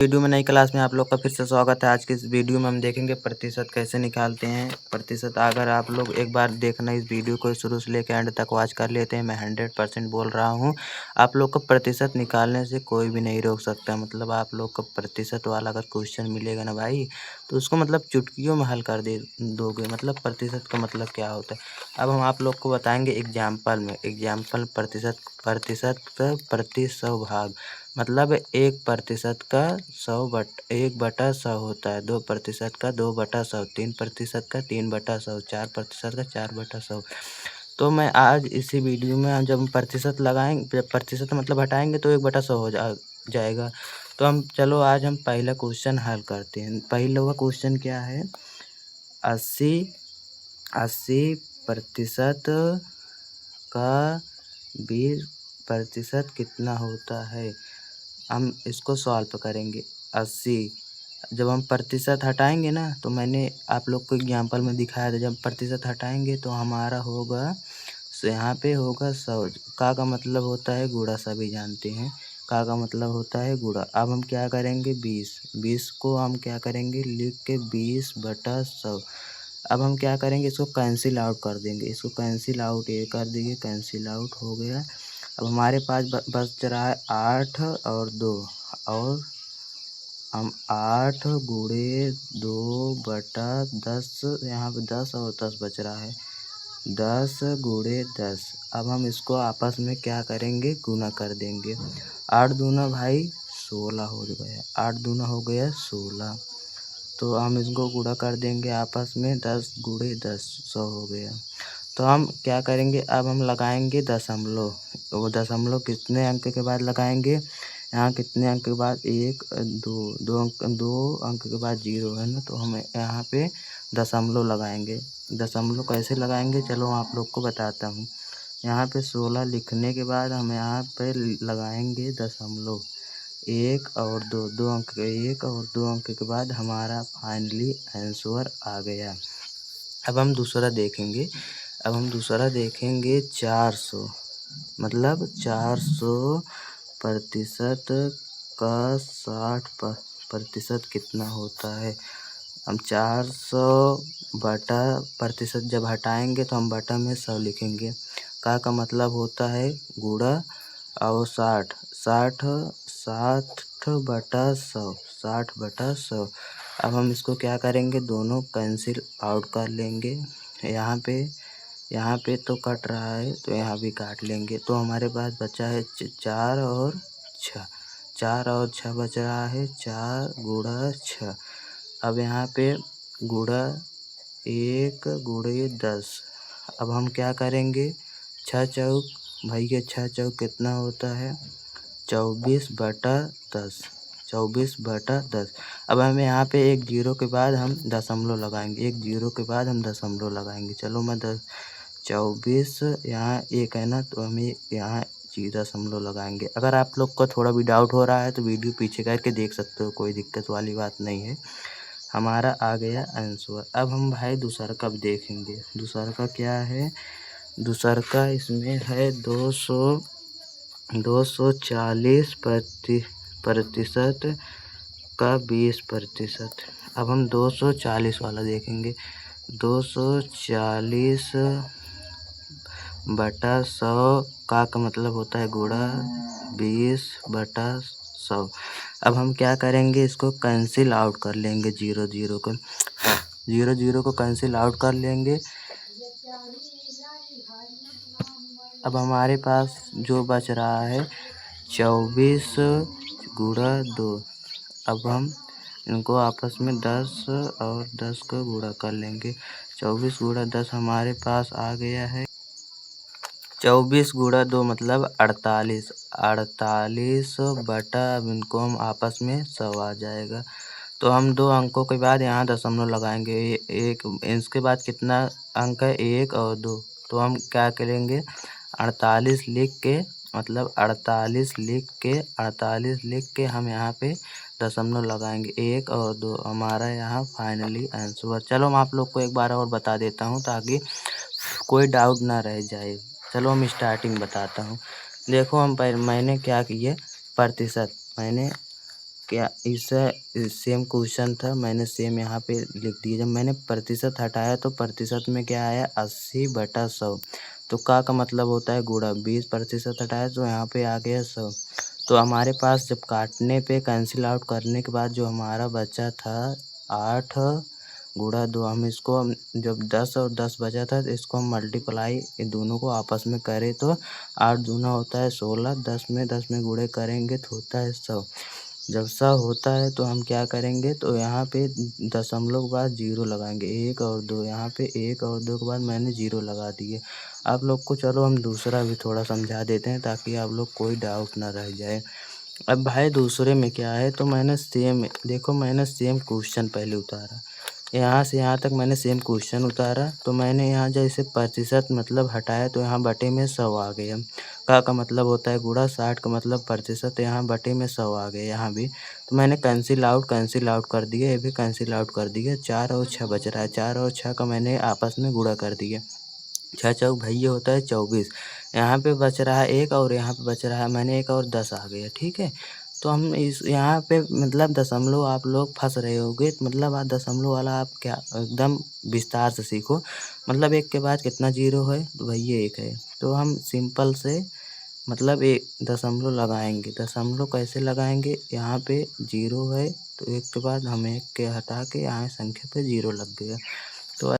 Video में नई class में आप लोग का फिर से स्वागत है। आज की इस वीडियो में हम देखेंगे प्रतिशत कैसे निकालते हैं। प्रतिशत अगर आप लोग एक बार देखना इस वीडियो को शुरू से लेकर एंड तक वॉच कर लेते हैं, मैं 100% बोल रहा हूं। आप लोग को प्रतिशत निकालने से कोई भी नहीं रोक सकता। मतलब आप लोग को प्रतिशत वाला अगर क्वेश्चन मिलेगा ना भाई, तो उसको मतलब चुटकियों में हल कर दे दोगे। मतलब प्रतिशत का मतलब क्या होता है, अब हम आप लोग को बताएंगे एग्जाम्पल में। एग्जाम्पल प्रतिशत प्रति 100 भाग, मतलब 1% का 1/100 होता है। 2% का 2/100, 3% का 3/100, 4% का 4/100। तो मैं आज इसी वीडियो में जब हम प्रतिशत लगाएंगे, प्रतिशत मतलब हटाएंगे तो 1/100 हो जाएगा। तो चलो आज हम पहला क्वेश्चन हल करते हैं। पहला क्वेश्चन क्या है, 80% का 20% कितना होता है। हम इसको सॉल्व करेंगे। 80 जब हम प्रतिशत हटाएंगे ना, तो मैंने आप लोग को एग्जाम्पल में दिखाया था, जब प्रतिशत हटाएंगे तो हमारा होगा, यहाँ पे होगा 100। का मतलब होता है गुणा, सभी जानते हैं का मतलब होता है गुणा। अब हम क्या करेंगे, 20 को हम क्या करेंगे लिख के 20/100। अब हम क्या करेंगे, इसको कैंसिल आउट कर देंगे। इसको कैंसिल आउट ये कर देंगे, कैंसिल आउट हो गया। अब हमारे पास बच रहा है 8 और 2, और हम 8 गुणे 2/10, यहाँ पे 10 और 10 बच रहा है, 10 गुणे 10। अब हम इसको आपस में क्या करेंगे, गुना कर देंगे। 8 दूना भाई 16 हो गया, 8 दूना हो गया 16। तो हम इसको गुणा कर देंगे आपस में, 10 गुणे 10 100 हो गया। तो हम क्या करेंगे, अब हम लगाएंगे दशमलव। वो दशमलव कितने अंक के बाद लगाएंगे, यहाँ कितने अंक के बाद, 1 2 अंक के बाद 0 है ना, तो हम यहाँ पे दशमलव लगाएंगे। दशमलव कैसे लगाएंगे, चलो आप लोग को बताता हूँ। यहाँ पे 16 लिखने के बाद हम यहाँ पे लगाएंगे दशमलव, 1 और 2 अंक, 1 और 2 अंक के बाद हमारा फाइनली आंसर आ गया। अब हम दूसरा देखेंगे। 400, मतलब 400% का 60% कितना होता है। हम 400/प्रतिशत जब हटाएंगे तो हम बटा में 100 लिखेंगे। का मतलब होता है गुणा, और 60/100, 60/100। अब हम इसको क्या करेंगे, दोनों कैंसिल आउट कर लेंगे। यहाँ पे तो कट रहा है, तो यहाँ भी काट लेंगे। तो हमारे पास बचा है 4 और 6, 4 और 6 बच रहा है, 4 गुणा 6। अब यहाँ पे गुणा 1 गुणे 10। अब हम क्या करेंगे, 6 चौक भैया 6 चौक कितना होता है, 24/10, 24/10। अब हमें यहाँ पे एक जीरो के बाद हम दशमलव लगाएंगे, एक जीरो के बाद हम दशमलव लगाएंगे। चलो मैं 24, यहाँ एक है ना, तो हमें यहाँ दशमलव लगाएंगे। अगर आप लोग को थोड़ा भी डाउट हो रहा है तो वीडियो पीछे करके देख सकते हो, कोई दिक्कत वाली बात नहीं है। हमारा आ गया आंसर। अब हम भाई दूसरा कब देखेंगे, दूसरा का क्या है, दूसरा का इसमें है 240% का 20%। अब हम 240 वाला देखेंगे। 240/100 का मतलब होता है गुणा, 20/100। अब हम क्या करेंगे, इसको कैंसिल आउट कर लेंगे, 0 को कैंसिल आउट कर लेंगे। अब हमारे पास जो बच रहा है 24 गुणा 2। अब हम इनको आपस में 10 और 10 को गुणा कर लेंगे। 24 गुणा 10 हमारे पास आ गया है 24 गुणा 2 मतलब 48, 48 बटा, अब इनको हम आपस में 100 आ जाएगा। तो हम 2 अंकों के बाद यहाँ दशमलव लगाएंगे। एक इसके बाद कितना अंक है, 1 और 2, तो हम क्या करेंगे, 48 लिख के, मतलब 48 लिख के हम यहाँ पे दशमलव लगाएंगे, 1 और 2, हमारा यहाँ फाइनली आंसर। चलो मैं आप लोग को एक बार और बता देता हूँ ताकि कोई डाउट ना रह जाए। चलो हम स्टार्टिंग बताता हूँ। देखो मैंने क्या किया, प्रतिशत मैंने क्या इससे सेम क्वेश्चन था, मैंने सेम यहाँ पे लिख दिया। जब मैंने प्रतिशत हटाया तो प्रतिशत में क्या आया 80/100। तो का मतलब होता है गुणा, 20% हटाया तो यहाँ पे आ गया 100। तो हमारे पास जब काटने पे कैंसिल आउट करने के बाद जो हमारा बचा था 8 × 2, हम इसको जब 10 और 10 बचा था तो इसको हम मल्टीप्लाई इन दोनों को आपस में करें तो 8 दूना होता है 16, 10 में गुणे करेंगे तो होता है 100। जब 100 होता है तो हम क्या करेंगे, तो यहाँ पे दशमलव के बाद 0 लगाएंगे। 1 और 2, यहाँ पे 1 और 2 के बाद मैंने 0 लगा दिए। आप लोग को चलो हम दूसरा भी थोड़ा समझा देते हैं ताकि आप लोग कोई डाउट ना रह जाए। अब भाई दूसरे में क्या है, तो मैंने सेम देखो, मैंने सेम क्वेश्चन पहले उतारा, यहाँ से यहाँ तक मैंने सेम क्वेश्चन उतारा। तो मैंने यहाँ जैसे प्रतिशत मतलब हटाया तो यहाँ बटे में 100 आ गया। का मतलब होता है गुणा, 60 का मतलब प्रतिशत, यहाँ बटे में 100 आ गया यहाँ भी। तो मैंने कैंसिल आउट कर दिया, ये भी कैंसिल आउट कर दिया। 4 और 6 बच रहा है, 4 और 6 का मैंने आपस में गुणा कर दिया। 6 चौक भैया होता है 24। यहाँ पे बच रहा है 1 और यहाँ पे बच रहा है, मैंने 1 और 10 आ गया, ठीक है। तो हम इस यहाँ पे मतलब दशमलव आप लोग फंस रहे होगे, मतलब आप दशमलव वाला आप क्या एकदम विस्तार से सीखो। मतलब 1 के बाद कितना 0 है, तो भैया 1 है। तो हम सिंपल से मतलब एक दशमलव लगाएंगे। दशमलव कैसे लगाएंगे, यहाँ पे 0 है तो 1 के बाद हम 1 के हटा के यहाँ संख्या पे 0 लग गया। तो